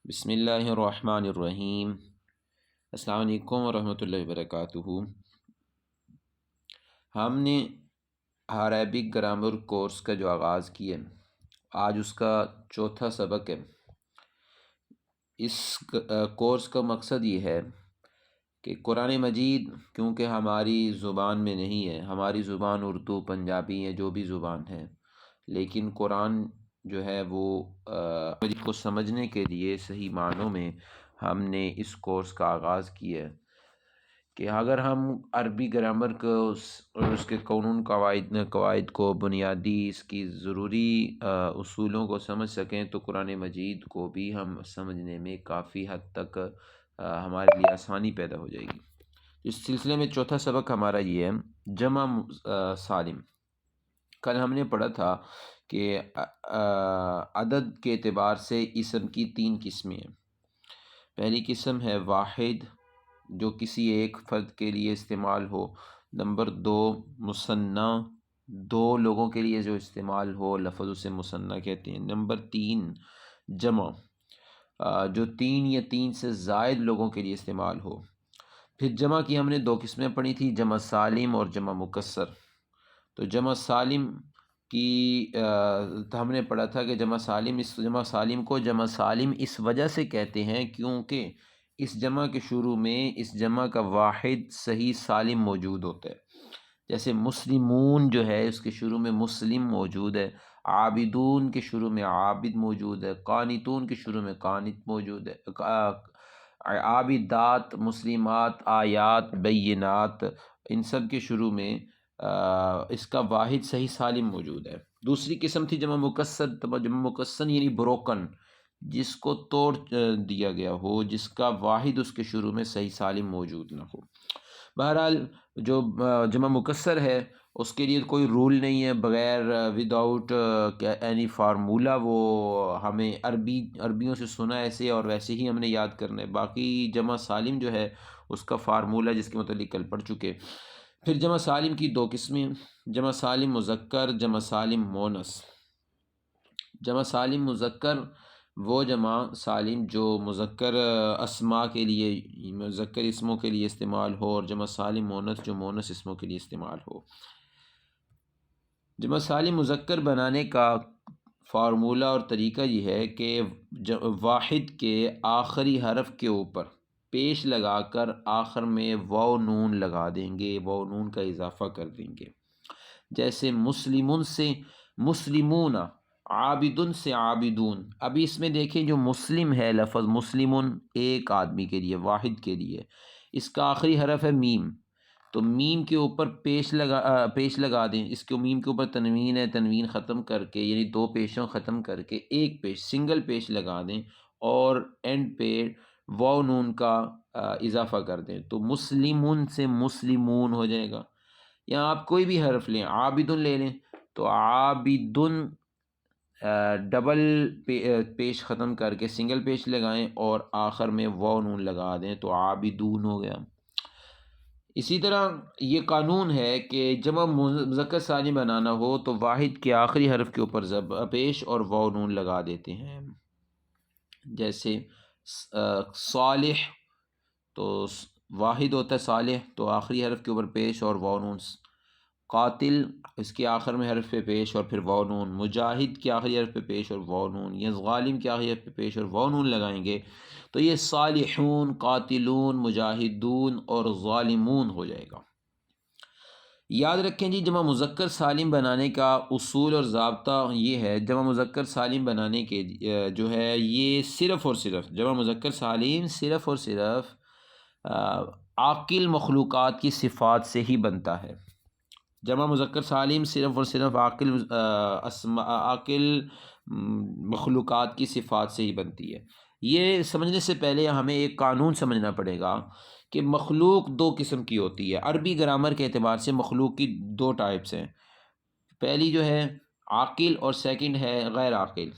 بسم اللہ الرحمن الرحیم۔ السلام علیکم ورحمۃ اللہ وبرکاتہ۔ ہم نے عربک گرامر کورس کا جو آغاز کیا، آج اس کا چوتھا سبق ہے۔ اس کورس کا مقصد یہ ہے کہ قرآن مجید کیونکہ ہماری زبان میں نہیں ہے، ہماری زبان اردو، پنجابی ہے، جو بھی زبان ہے، لیکن قرآن جو ہے وہ مجید کو سمجھنے کے لیے صحیح معنوں میں ہم نے اس کورس کا آغاز کیا ہے کہ اگر ہم عربی گرامر کو اور اس کے قانون قواعد کو، بنیادی اس کی ضروری اصولوں کو سمجھ سکیں تو قرآن مجید کو بھی ہم سمجھنے میں کافی حد تک ہمارے لیے آسانی پیدا ہو جائے گی۔ اس سلسلے میں چوتھا سبق ہمارا یہ ہے جمع سالم۔ کل ہم نے پڑھا تھا کہ عدد کے اعتبار سے اسم کی 3 قسمیں ہیں۔ پہلی قسم ہے واحد، جو کسی ایک فرد کے لیے استعمال ہو۔ نمبر 2 مثنیٰ، 2 لوگوں کے لیے جو استعمال ہو، لفظ اسے مثنیٰ کہتے ہیں۔ نمبر 3 جمع، جو 3 یا 3 سے زائد لوگوں کے لیے استعمال ہو۔ پھر جمع کی ہم نے 2 قسمیں پڑھی تھی، جمع سالم اور جمع مکسر۔ تو جمع سالم کی ہم نے پڑھا تھا کہ جمع سالم کو جمع سالم اس وجہ سے کہتے ہیں کیونکہ اس جمع کے شروع میں اس جمع کا واحد صحیح سالم موجود ہوتا ہے۔ جیسے مسلمون جو ہے اس کے شروع میں مسلم موجود ہے، عابدون کے شروع میں عابد موجود ہے، قانتون کے شروع میں قانت موجود ہے، عابدات، مسلمات، آیات، بینات، ان سب کے شروع میں اس کا واحد صحیح سالم موجود ہے۔ دوسری قسم تھی جمع مکسر۔ جمع مکسر یعنی بروکن، جس کو توڑ دیا گیا ہو، جس کا واحد اس کے شروع میں صحیح سالم موجود نہ ہو۔ بہرحال جو جمع مکسر ہے اس کے لیے کوئی رول نہیں ہے، بغیر وداؤٹ اینی فارمولا وہ ہمیں عربیوں سے سنا ایسے اور ویسے ہی ہم نے یاد کرنا ہے۔ باقی جمع سالم جو ہے اس کا فارمولا جس کے متعلق کل پڑھ چکے۔ پھر جمع سالم کی 2 قسمیں، جمع سالم مذکر، جمع سالم مونس۔ جمع سالم مذکر وہ جمع سالم جو مذکر اسماء کے لیے، مذکر اسموں کے لیے استعمال ہو، اور جمع سالم مونس جو مونس اسموں کے لیے استعمال ہو۔ جمع سالم مذکر بنانے کا فارمولہ اور طریقہ یہ ہے کہ واحد کے آخری حرف کے اوپر پیش لگا کر آخر میں واو نون لگا دیں گے، واو نون کا اضافہ کر دیں گے۔ جیسے مسلمون سے مسلمون، عابدن سے عابدون۔ ابھی اس میں دیکھیں جو مسلم ہے، لفظ مسلمون ایک آدمی کے لیے، واحد کے لیے، اس کا آخری حرف ہے میم، تو میم کے اوپر پیش لگا دیں۔ اس کو میم کے اوپر تنوین ہے، تنوین ختم کر کے یعنی 2 پیشوں ختم کر کے ایک پیش، سنگل پیش لگا دیں اور اینڈ پہ واو نون کا اضافہ کر دیں تو مسلمون سے مسلمون ہو جائے گا۔ یا آپ کوئی بھی حرف لیں، عابدن لے لیں تو عابدن ڈبل پیش ختم کر کے سنگل پیش لگائیں اور آخر میں واو نون لگا دیں تو عابدون ہو گیا۔ اسی طرح یہ قانون ہے کہ جمع مذکر سالم بنانا ہو تو واحد کے آخری حرف کے اوپر پیش اور واو نون لگا دیتے ہیں۔ جیسے صالح تو واحد ہوتا ہے صالح، تو آخری حرف کے اوپر پیش اور واو نون۔ قاتل اس کے آخر میں حرف پہ پیش اور پھر واو نون۔ مجاہد کے آخری حرف پہ پیش اور واو نون، یا ظالم کے آخری حرف پہ پیش اور واو نون لگائیں گے تو یہ صالحون، قاتلون، مجاہدون اور ظالمون ہو جائے گا۔ یاد رکھیں جی، جمع مذکر سالم بنانے کا اصول اور ضابطہ یہ ہے، جمع مذکر سالم بنانے کے جو ہے یہ صرف اور صرف جمع مذکر سالم صرف اور صرف عاقل مخلوقات کی صفات سے ہی بنتا ہے۔ جمع مذکر سالم صرف اور صرف عاقل مخلوقات کی صفات سے ہی بنتی ہے۔ یہ سمجھنے سے پہلے ہمیں ایک قانون سمجھنا پڑے گا کہ مخلوق 2 قسم کی ہوتی ہے۔ عربی گرامر کے اعتبار سے مخلوق کی 2 ٹائپس ہیں، پہلی جو ہے عاقل اور سیکنڈ ہے غیر عاقل۔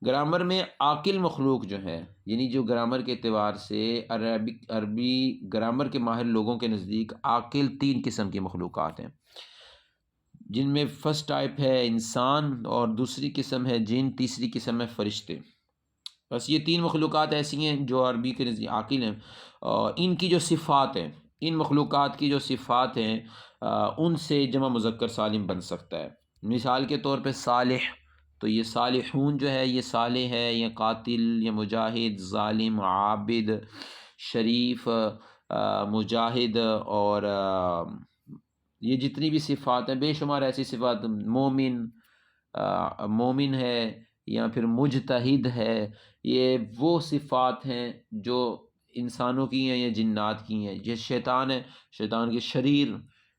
گرامر میں عاقل مخلوق جو ہے، یعنی جو گرامر کے اعتبار سے عربی گرامر کے ماہر لوگوں کے نزدیک عاقل 3 قسم کی مخلوقات ہیں، جن میں فرسٹ ٹائپ ہے انسان، اور دوسری قسم ہے جن، تیسری قسم ہے فرشتے۔ بس یہ تین مخلوقات ایسی ہیں جو عربی کے عاقل ہیں، اور ان کی جو صفات ہیں، ان مخلوقات کی جو صفات ہیں ان سے جمع مذکر سالم بن سکتا ہے۔ مثال کے طور پہ صالح، تو یہ صالحون جو ہے یہ صالح ہے، یا قاتل، یا مجاہد، ظالم، عابد، شریف، مجاہد، اور یہ جتنی بھی صفات ہیں، بے شمار ایسی صفات، مومن، مومن ہے، یا پھر مجتہد ہے، یہ وہ صفات ہیں جو انسانوں کی ہیں یا جنات کی ہیں۔ یہ شیطان ہے، شیطان کے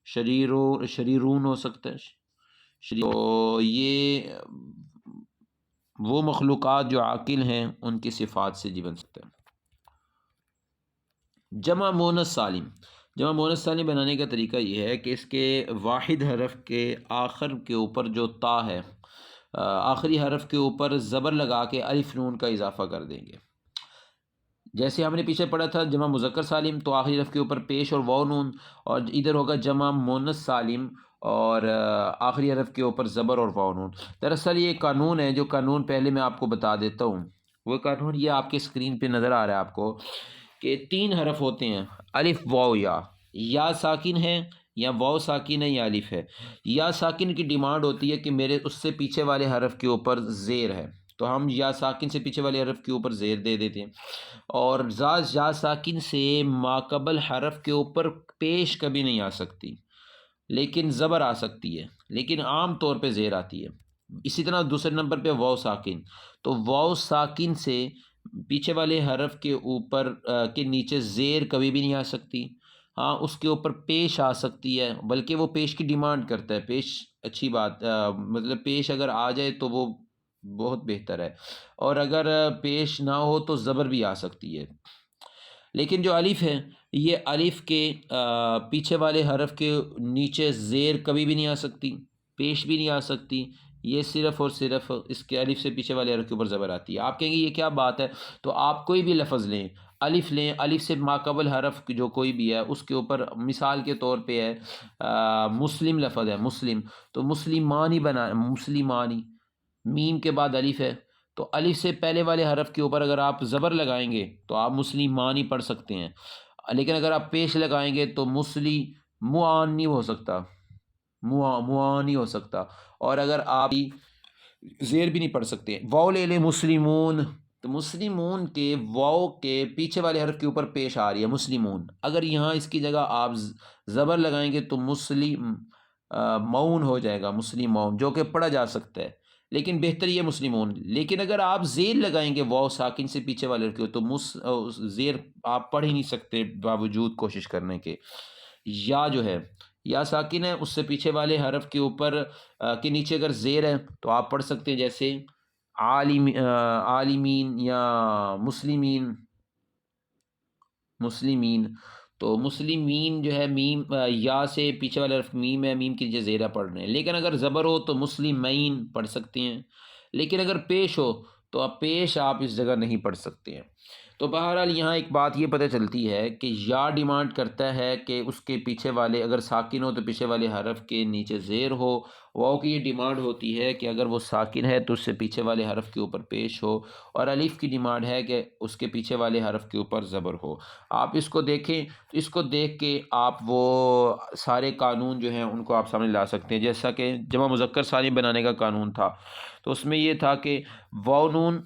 شریرون ہو سکتا ہے، تو یہ وہ مخلوقات جو عاقل ہیں ان کی صفات سے جی بن سکتا ہے۔ جمع مونث سالم، جمع مونث سالم بنانے کا طریقہ یہ ہے کہ اس کے واحد حرف کے آخر کے اوپر جو تا ہے، آخری حرف کے اوپر زبر لگا کے الف نون کا اضافہ کر دیں گے۔ جیسے ہم نے پیچھے پڑھا تھا جمع مذکر سالم، تو آخری حرف کے اوپر پیش اور واو نون، اور ادھر ہوگا جمع مونث سالم اور آخری حرف کے اوپر زبر اور واو نون۔ دراصل یہ قانون ہے، جو قانون پہلے میں آپ کو بتا دیتا ہوں۔ وہ قانون یہ آپ کے اسکرین پہ نظر آ رہا ہے آپ کو، کہ تین حرف ہوتے ہیں، الف، واو، یا ساکن ہے، یا واو ساکن ہے، یا الف ہے۔ یا ساکن کی ڈیمانڈ ہوتی ہے کہ میرے اس سے پیچھے والے حرف کے اوپر زیر ہے، تو ہم یا ساکن سے پیچھے والے حرف کے اوپر زیر دے دیتے ہیں، اور یا ساکن سے ماقبل حرف کے اوپر پیش کبھی نہیں آ سکتی، لیکن زبر آ سکتی ہے، لیکن عام طور پہ زیر آتی ہے۔ اسی طرح دوسرے نمبر پہ واو ساکن، تو واو ساکن سے پیچھے والے حرف کے اوپر کے نیچے زیر کبھی بھی نہیں آ سکتی، ہاں اس کے اوپر پیش آ سکتی ہے، بلکہ وہ پیش کی ڈیمانڈ کرتا ہے، پیش اچھی بات، مطلب پیش اگر آ جائے تو وہ بہت بہتر ہے، اور اگر پیش نہ ہو تو زبر بھی آ سکتی ہے۔ لیکن جو الف ہے، یہ الف کے پیچھے والے حرف کے نیچے زیر کبھی بھی نہیں آ سکتی، پیش بھی نہیں آ سکتی، یہ صرف اور صرف اس کے الف سے پیچھے والے حرف کے اوپر زبر آتی ہے۔ آپ کہیں گے یہ کیا بات ہے؟ تو آپ کوئی بھی لفظ لیں، الف لیں، الف سے ماقبل حرف جو کوئی بھی ہے اس کے اوپر، مثال کے طور پہ ہے مسلم لفظ ہے، مسلم، تو مسلمانی بنا، مسلمانی، میم کے بعد الف ہے، تو الف سے پہلے والے حرف کے اوپر اگر آپ زبر لگائیں گے تو آپ مسلمانی پڑھ سکتے ہیں، لیکن اگر آپ پیش لگائیں گے تو معان نہیں ہو سکتا، معان نہیں ہو سکتا، اور اگر آپ زیر بھی نہیں پڑھ سکتے۔ واو لے لیں، مسلمون، تو مسلمون کے واو کے پیچھے والے حرف کے اوپر پیش آ رہی ہے مسلمون، اگر یہاں اس کی جگہ آپ زبر لگائیں گے تو مسلم مون ہو جائے گا، مسلم مون، جو کہ پڑھا جا سکتا ہے، لیکن بہتر یہ مسلمون۔ لیکن اگر آپ زیر لگائیں گے واو ساکن سے پیچھے والے حرف کے تو زیر آپ پڑھ ہی نہیں سکتے باوجود کوشش کرنے کے۔ یا جو ہے، یا ساکن ہے، اس سے پیچھے والے حرف کے اوپر کے نیچے اگر زیر ہے تو آپ پڑھ سکتے ہیں، جیسے عالمین یا مسلمین، مسلمین، تو مسلمین جو ہے میم، یا سے پیچھے والا حرف میم ہے، میم کی نیچے زیرہ پڑھ رہے ہیں، لیکن اگر زبر ہو تو مسلمین پڑھ سکتے ہیں، لیکن اگر پیش ہو تو اب پیش آپ اس جگہ نہیں پڑھ سکتے ہیں۔ تو بہرحال یہاں ایک بات یہ پتہ چلتی ہے کہ یا ڈیمانڈ کرتا ہے کہ اس کے پیچھے والے اگر ساکن ہو تو پیچھے والے حرف کے نیچے زیر ہو، واو کی یہ ڈیمانڈ ہوتی ہے کہ اگر وہ ساکن ہے تو اس سے پیچھے والے حرف کے اوپر پیش ہو، اور الف کی ڈیمانڈ ہے کہ اس کے پیچھے والے حرف کے اوپر زبر ہو۔ آپ اس کو دیکھیں تو اس کو دیکھ کے آپ وہ سارے قانون جو ہیں ان کو آپ سامنے لا سکتے ہیں، جیسا کہ جمع مذکر سالم بنانے کا قانون تھا، تو اس میں یہ تھا کہ واو نون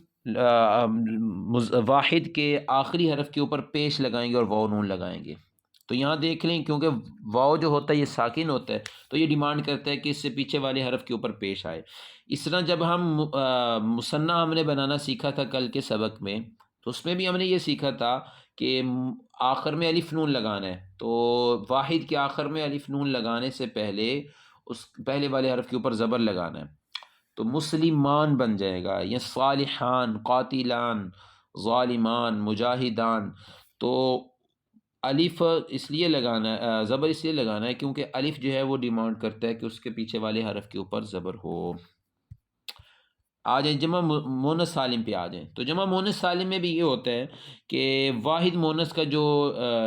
واحد کے آخری حرف کے اوپر پیش لگائیں گے اور واو نون لگائیں گے۔ تو یہاں دیکھ لیں، کیونکہ واو جو ہوتا ہے یہ ساکن ہوتا ہے، تو یہ ڈیمانڈ کرتا ہے کہ اس سے پیچھے والے حرف کے اوپر پیش آئے۔ اس طرح جب ہم مثنیٰ ہم نے بنانا سیکھا تھا کل کے سبق میں، تو اس میں بھی ہم نے یہ سیکھا تھا کہ آخر میں الف نون لگانا ہے، تو واحد کے آخر میں الف نون لگانے سے پہلے اس پہلے والے حرف کے اوپر زبر لگانا ہے، تو مسلمان بن جائے گا، یا صالحان، قاتلان، ظالمان، مجاہدان۔ تو الف اس لیے لگانا ہے، زبر اس لیے لگانا ہے کیونکہ الف جو ہے وہ ڈیمانڈ کرتا ہے کہ اس کے پیچھے والے حرف کے اوپر زبر ہو۔ آ جائیں جمع مونث سالم پہ آ جائیں، تو جمع مونث سالم میں بھی یہ ہوتا ہے کہ واحد مونث کا جو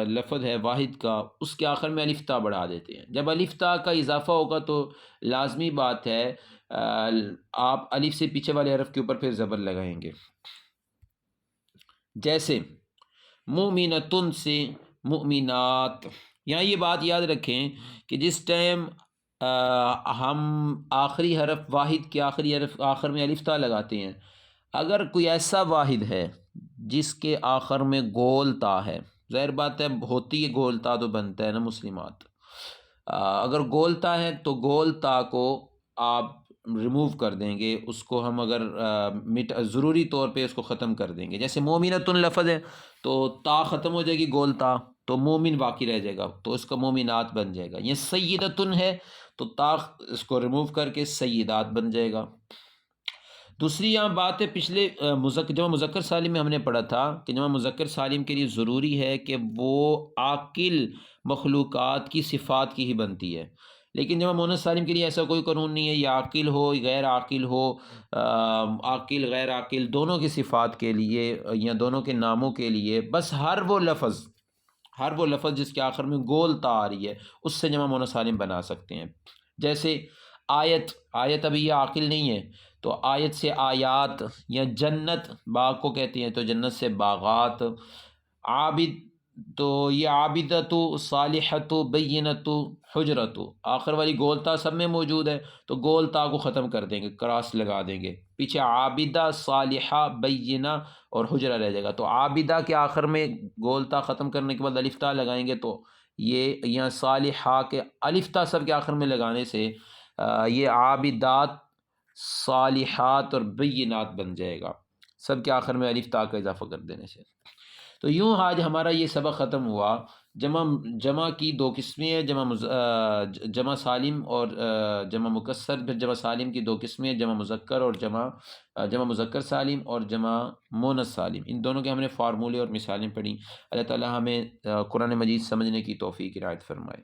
لفظ ہے واحد کا، اس کے آخر میں الف تا بڑھا دیتے ہیں۔ جب الف تا کا اضافہ ہوگا تو لازمی بات ہے آپ الف سے پیچھے والے حرف کے اوپر پھر زبر لگائیں گے۔ جیسے مومنتن سے مؤمنات۔ یہاں یہ بات یاد رکھیں کہ جس ٹائم ہم آخری حرف واحد کے آخری حرف آخر میں الف تا لگاتے ہیں، اگر کوئی ایسا واحد ہے جس کے آخر میں گول تا ہے، ظاہر بات ہے ہوتی ہے گول تا تو بنتا ہے نا مسلمات، اگر گول تا ہے تو گول تا کو آپ ریموو کر دیں گے، اس کو ہم اگر ضروری طور پہ اس کو ختم کر دیں گے، جیسے مومنتن لفظ ہے تو تا ختم ہو جائے گی گول تا، تو مومن باقی رہ جائے گا، تو اس کا مومنات بن جائے گا۔ یہ سیدتن ہے تو تا اس کو ریموو کر کے سیدات بن جائے گا۔ دوسری یہاں بات ہے، پچھلے جمع مذکر سالم میں ہم نے پڑھا تھا کہ جمع مذکر سالم کے لیے ضروری ہے کہ وہ عاقل مخلوقات کی صفات کی ہی بنتی ہے، لیکن جمع مؤنث سالم کے لیے ایسا کوئی قانون نہیں ہے، یا عاقل ہو غیر عاقل ہو، عاقل غیر عاقل دونوں کی صفات کے لیے یا دونوں کے ناموں کے لیے بس ہر وہ لفظ جس کے آخر میں گول تا آ رہی ہے اس سے جمع مؤنث سالم بنا سکتے ہیں۔ جیسے آیت ابھی یہ عاقل نہیں ہے تو آیت سے آیات، یا جنت باغ کو کہتے ہیں تو جنت سے باغات، عابد تو یہ عابدت صالحت بینت حجرت، آخر والی گولتا سب میں موجود ہے تو گولتا کو ختم کر دیں گے، کراس لگا دیں گے، پیچھے عابدہ صالحہ بینہ اور حجرہ رہ جائے گا، تو عابدہ کے آخر میں گولتا ختم کرنے کے بعد الف تا لگائیں گے تو یہ یہاں صالحہ کے الف تا سب کے آخر میں لگانے سے یہ عابدات صالحات اور بینات بن جائے گا، سب کے آخر میں الف تا کا اضافہ کر دینے سے۔ تو یوں آج ہمارا یہ سبق ختم ہوا۔ جمع کی دو قسمیں ہیں، جمع سالم اور جمع مکسر، پھر جمع سالم کی دو قسمیں ہیں، جمع مذکر اور جمع مذکر سالم اور جمع مؤنث سالم، ان دونوں کے ہم نے فارمولے اور مثالیں پڑھی۔ اللہ تعالی ہمیں قرآن مجید سمجھنے کی توفیق عنایت فرمائے۔